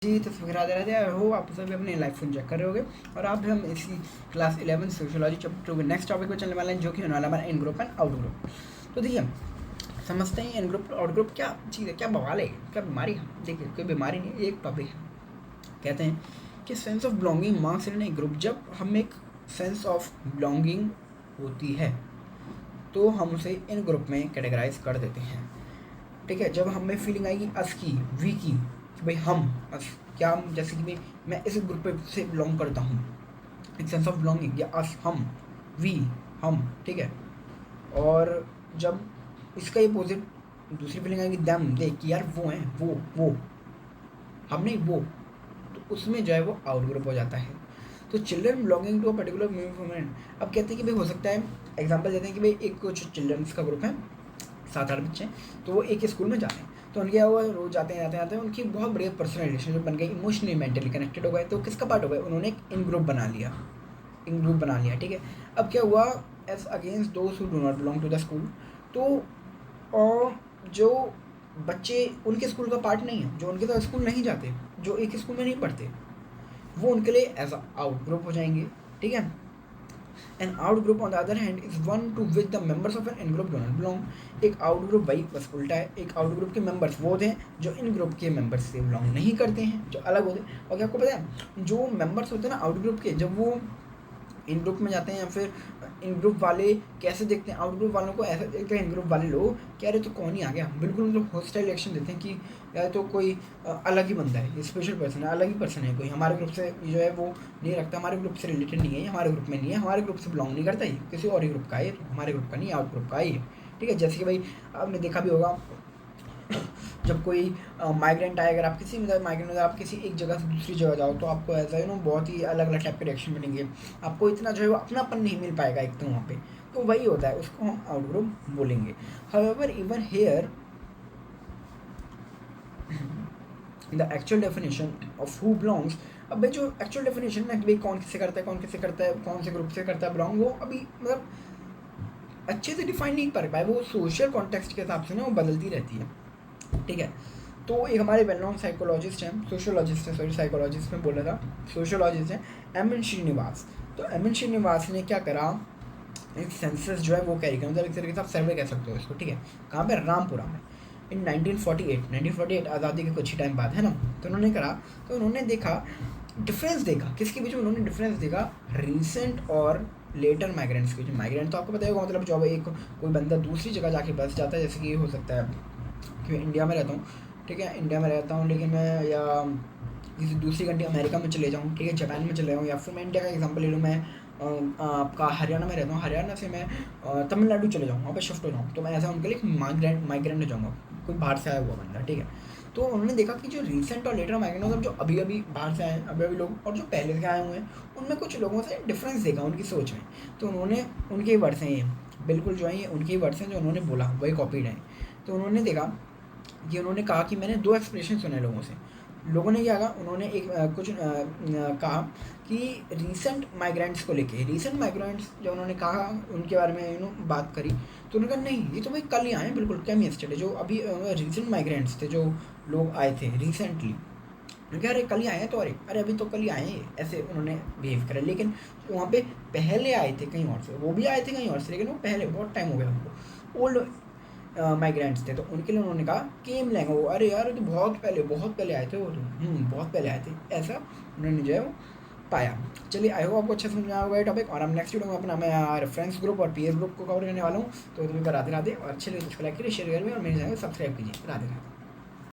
जी तो फिर Radhe Radhe. I hope आप सभी अपनी लाइफ को एंजॉय कर रहे होगे और आप हम इसी क्लास 11 सोशियोलॉजी चैप्टर के नेक्स्ट टॉपिक पर चलने वाले हैं, जो कि होने वाला हमारा इन ग्रुप एंड आउट ग्रुप। तो देखिए, समझते हैं इन ग्रुप आउट ग्रुप क्या चीज़ है, क्या बवाल है, क्या बीमारी है। देखिए, कोई बीमारी नहीं, एक टॉपिक है। कहते हैं कि sense of belonging marks in A group. जब हम एक सेंस ऑफ बिलोंगिंग होती है तो हम उसे इन ग्रुप में कैटेगराइज कर देते हैं। ठीक है, जब हमें फीलिंग आएगी अस की, वी की, कि भाई हम अस, क्या हम, जैसे कि भाई मैं इस ग्रुप से बिलोंग करता हूँ, एक सेंस ऑफ बिलोंगिंग, या अस हम, वी हम, ठीक है। और जब इसका ये अपोजिट दूसरी फीलिंग आएगी दैम, देख कि यार वो हैं, वो हम नहीं वो, तो उसमें जो है वो आउट ग्रुप हो जाता है। तो children belonging to a particular movement. अब कहते हैं कि भाई हो सकता है, एग्जाम्पल देते हैं कि भाई एक कुछ चिल्ड्रंस का ग्रुप है, 7-8 बच्चे, तो वो एक ही स्कूल में जाते हैं। तो उनके क्या हुआ, रोज जाते हैं उनकी बहुत बढ़िया पर्सनल रिलेशनशिप बन गई, इमोशनली मेंटली कनेक्टेड हो गए। तो किसका पार्ट हो गए, उन्होंने एक इन ग्रुप बना लिया, ठीक है। अब क्या हुआ, as against those who do not belong to the school. तो जो बच्चे उनके स्कूल का पार्ट नहीं है, जो उनके साथ स्कूल नहीं जाते, जो एक स्कूल में नहीं पढ़ते, वो उनके लिए एज आउट ग्रुप हो जाएंगे, ठीक है। An out group on the other hand is one to which the members of an in group do not belong. एक आउट ग्रुप वही बस उल्टा है, एक आउट ग्रुप के मेंबर्स वो होते हैं जो इन ग्रुप के मेंबर्स से बिलोंग नहीं करते हैं, जो अलग होते हैं। और क्या आपको पता है, जो मेंबर्स होते हैं ना आउट ग्रुप के, जब वो इन ग्रुप में जाते हैं या फिर इन ग्रुप वाले कैसे देखते हैं आउट ग्रुप वालों को, ऐसा देखते हैं इन ग्रुप वाले लोग कि अरे तो कौन ही आ गया, बिल्कुल मतलब हॉस्टाइल रिएक्शन देते हैं कि यार तो कोई अलग ही बंदा है, स्पेशल पर्सन है, अलग ही पर्सन है, कोई हमारे ग्रुप से जो है वो नहीं रखता, हमारे ग्रुप से रिलेटेड नहीं है, हमारे ग्रुप में नहीं है, हमारे ग्रुप से बिलोंग नहीं करता, ही किसी और ही ग्रुप का है, हमारे ग्रुप का नहीं, आउट ग्रुप का ही है, ठीक है। जैसे कि भाई आपने देखा भी होगा, जब कोई माइग्रेंट आए, अगर आप किसी माइग्रेंट, अगर आप किसी एक जगह से दूसरी जगह जाओ तो आपको ऐसा बहुत ही अलग अलग टाइप के रिएक्शन बनेंगे, आपको इतना जो है वो अपनापन नहीं मिल पाएगा एक तो वहाँ पे। तो वही होता है, उसको हम आउट ग्रुप बोलेंगे। However even here the actual definition of who belongs. अब भाई जो एक्चुअल डेफिनेशन है कि भाई कौन किससे करता है, कौन किससे करता है, कौन से ग्रुप से करता है बिलोंग, वो अभी मतलब अच्छे से डिफाइन नहीं कर पाए, वो सोशल कॉन्टेक्स्ट के हिसाब से ना वो बदलती रहती है, ठीक है। तो एक हमारे वेल नोन साइकोलॉजिस्ट हैं, सोशियोलॉजिस्ट हैं, सॉरी साइकोलॉजिस्ट में बोला था, सोशियोलॉजिस्ट हैं, एम.एन. श्रीनिवास। तो एम.एन. श्रीनिवास ने क्या करा, एक सेंसस जो है वो कैरी किया, मतलब एक तरीके से आप सर्वे कह सकते हो इसको, ठीक है। कहाँ पे, रामपुरा में, इन 1948 आज़ादी के कुछ ही टाइम बाद, है ना। तो उन्होंने करा, तो उन्होंने देखा, डिफरेंस देखा, किसके बीच में उन्होंने डिफरेंस देखा, रीसेंट और लेटर माइग्रेंट्स के। जो माइग्रेंट तो आपको पता होगा, मतलब जब एक कोई बंदा दूसरी जगह जाके बस जाता है, जैसे कि हो सकता है कि मैं इंडिया में रहता हूँ, ठीक है, इंडिया में रहता हूँ, लेकिन मैं या किसी दूसरी कंट्री अमेरिका में चले जाऊँ, ठीक है, जापान में चले जाऊँ, या फिर मैं इंडिया का एग्जांपल ले लूँ, मैं आपका हरियाणा में रहता हूँ, हरियाणा से मैं तमिलनाडु चले जाऊँ, वहाँ पे शिफ्ट हो जाऊँ, तो मैं ऐसा उनके लिए माइग्रेंट हो जाऊँगा, कोई बाहर से आया हुआ बंदा, ठीक है। तो उन्होंने देखा कि जो रीसेंट और लेटर माइग्रेंट, मतलब जो अभी अभी बाहर से आए अभी लोग, और जो पहले से आए हुए हैं, उनमें कुछ लोगों से डिफरेंस देखा उनकी सोच में। तो उन्होंने, उनके ही वर्ड्स हैं ये, बिल्कुल जो है ये उनके ही वर्ड्स हैं, जो उन्होंने बोला वही कॉपीड है। तो उन्होंने देखा कि उन्होंने कहा कि मैंने 2 एक्सप्रेशन सुने लोगों से। लोगों ने क्या कहा, उन्होंने एक कहा कि रीसेंट माइग्रेंट्स को लेके, रीसेंट माइग्रेंट्स जब उन्होंने कहा, उनके बारे में बात करी, तो उन्होंने कहा नहीं, ये तो भाई कल ही आए हैं, बिल्कुल कैम यस्टरडे, जो अभी रीसेंट माइग्रेंट्स थे, जो लोग आए थे रिसेंटली, उन्होंने कहा अरे कल ही आए हैं, तो अरे अभी तो कल ही आए हैं, ऐसे उन्होंने बिहेव करा। लेकिन वहाँ पे पहले आए थे कहीं और से, वो भी आए थे कहीं और से, लेकिन वो पहले बहुत टाइम हो गया उनको, ओल्ड माइग्रेंट्स थे, तो उनके लिए उन्होंने कहा केम लेंगे वो, अरे यार तो बहुत पहले आए थे वो, तो बहुत पहले आए थे, ऐसा उन्होंने जो है वो पाया। चलिए, आई होप आपको अच्छा समझ में आया होगा ये टॉपिक, और हम नेक्स्ट वीडियो में अपना मैं रेफरेंस ग्रुप और पीएस ग्रुप को कवर करने वाला हूँ। तो तुम्हें राधे राधे, और अच्छे लगे तो लाइक करिए, शेयर करिए और मेरे चैनल को सब्सक्राइब कीजिए। राधे राधे।